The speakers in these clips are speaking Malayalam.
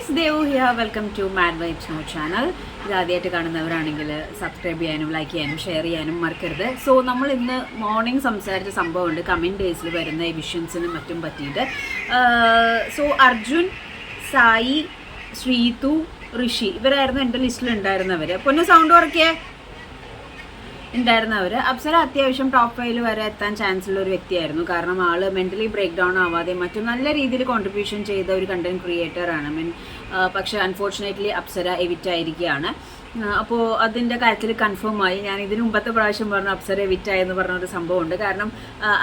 Guys, Devu here. Welcome to mad vibes no channel. ഇതാദ്യമായിട്ട് കാണുന്നവരാണെങ്കിൽ സബ്സ്ക്രൈബ് ചെയ്യാനും ലൈക്ക് ചെയ്യാനും ഷെയർ ചെയ്യാനും മറക്കരുത്. സോ നമ്മൾ ഇന്ന് മോർണിംഗ് സംസാരിച്ച സംഭവമുണ്ട് കമ്മിങ് ഡേയ്സിൽ വരുന്ന എവിഷൻസിനും മറ്റും പറ്റിയിട്ട്. സോ അർജുൻ, സായി, ശ്രീതു, ഋഷി ഇവരായിരുന്നു എൻ്റെ ലിസ്റ്റിൽ ഉണ്ടായിരുന്നവർ. പൊന്നു സൗണ്ട് ഉറക്കിയേ ഉണ്ടായിരുന്നവർ. അപ്സര അത്യാവശ്യം ടോപ്പ് 5 വരെ എത്താൻ ചാൻസ് ഉള്ള ഒരു വ്യക്തിയായിരുന്നു. കാരണം ആൾ മെൻ്റലി ബ്രേക്ക് ഡൗൺ ആവാതെ മറ്റും നല്ല രീതിയിൽ കോൺട്രിബ്യൂഷൻ ചെയ്ത ഒരു കണ്ടന്റ് ക്രിയേറ്ററാണ്. പക്ഷേ അൺഫോർച്ചുനേറ്റ്ലി അപ്സര എവിറ്റ് ആയിരിക്കുകയാണ്. അപ്പോൾ അതിൻ്റെ കാര്യത്തിൽ കൺഫേം ആയി. ഞാൻ ഇതിന് മുമ്പത്തെ പ്രാവശ്യം പറഞ്ഞു അപ്സര എവിറ്റായെന്ന് പറഞ്ഞൊരു സംഭവമുണ്ട്. കാരണം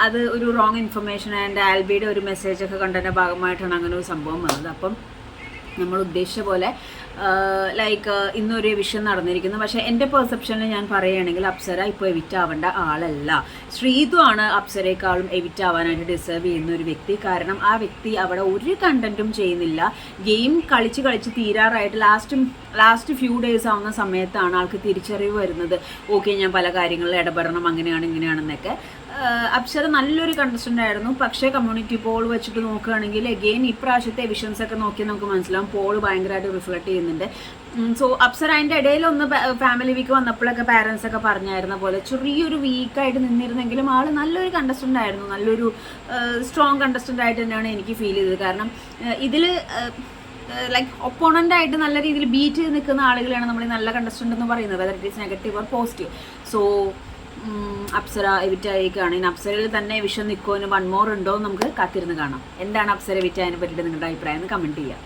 അത് ഒരു റോങ് ഇൻഫർമേഷൻ ആൻഡ് ആൽബിയുടെ ഒരു മെസ്സേജൊക്കെ കണ്ടതിൻ്റെ ഭാഗമായിട്ടാണ് അങ്ങനെ ഒരു സംഭവം വന്നത്. അപ്പം നമ്മൾ ഉദ്ദേശിച്ച പോലെ ലൈക്ക് ഇന്നൊരു വിഷയം നടന്നിരിക്കുന്നു. പക്ഷേ എൻ്റെ പെർസെപ്ഷനിൽ ഞാൻ പറയുകയാണെങ്കിൽ അപ്സര ഇപ്പോൾ എവിറ്റ് ആവേണ്ട ആളല്ല. ശ്രീതു ആണ് അപ്സരയെക്കാളും എവിറ്റ് ആവാനായിട്ട് ഡിസേർവ് ചെയ്യുന്ന ഒരു വ്യക്തി. കാരണം ആ വ്യക്തി അവിടെ ഒരു കണ്ടന്റും ചെയ്യുന്നില്ല. ഗെയിം കളിച്ച് തീരാറായിട്ട് ലാസ്റ്റ് ഫ്യൂ ഡേയ്സ് ആവുന്ന സമയത്താണ് ആൾക്ക് തിരിച്ചറിവ് വരുന്നത്. ഓക്കെ, ഞാൻ പല കാര്യങ്ങളിലും ഇടപെടണം, അങ്ങനെയാണ് ഇങ്ങനെയാണെന്നൊക്കെ. അപ്സര നല്ലൊരു കണ്ടസ്റ്റൻ്റ് ആയിരുന്നു. പക്ഷേ കമ്മ്യൂണിറ്റി പോൾ വെച്ചിട്ട് നോക്കുകയാണെങ്കിൽ എഗെയിൻ ഇപ്രാവശ്യത്തെ വിഷൻസ് ഒക്കെ നോക്കിയാൽ നമുക്ക് മനസ്സിലാവും പോൾ ഭയങ്കരമായിട്ട് റിഫ്ലക്റ്റ് ചെയ്യുന്നുണ്ട്. സോ അപ്സര അതിൻ്റെ ഇടയിലൊന്ന് ഫാമിലി വീക്ക് വന്നപ്പോഴൊക്കെ പാരൻസ് ഒക്കെ പറഞ്ഞായിരുന്ന പോലെ ചെറിയൊരു വീക്കായിട്ട് നിന്നിരുന്നെങ്കിലും ആൾ നല്ലൊരു കണ്ടസ്റ്റൻ്റ് ആയിരുന്നു. നല്ലൊരു സ്ട്രോങ് കണ്ടസ്റ്റൻ്റ് ആയിട്ട് തന്നെയാണ് എനിക്ക് ഫീൽ ചെയ്തത്. കാരണം ഇതിൽ ലൈക്ക് ഒപ്പോണൻ്റായിട്ട് നല്ല രീതിയിൽ ബീറ്റ് ചെയ്ത് നിൽക്കുന്ന ആളുകളാണ് നമ്മൾ നല്ല കണ്ടസ്റ്റൻ്റ് എന്ന് പറയുന്നത്, whether it is negative or positive. So Apsara എവിറ്റായിരിക്കുകയാണ്. ഇനി അപ്സരയിൽ തന്നെ വിഷം നിൽക്കുമെന്ന് വൺ മോർ ഉണ്ടോ എന്ന് നമുക്ക് കാത്തിരുന്ന് കാണാം. എന്താണ് അപ്സര എവിറ്റായതിനെ പറ്റിയിട്ട് നിങ്ങളുടെ അഭിപ്രായം എന്ന് കമൻറ്റ് ചെയ്യാം.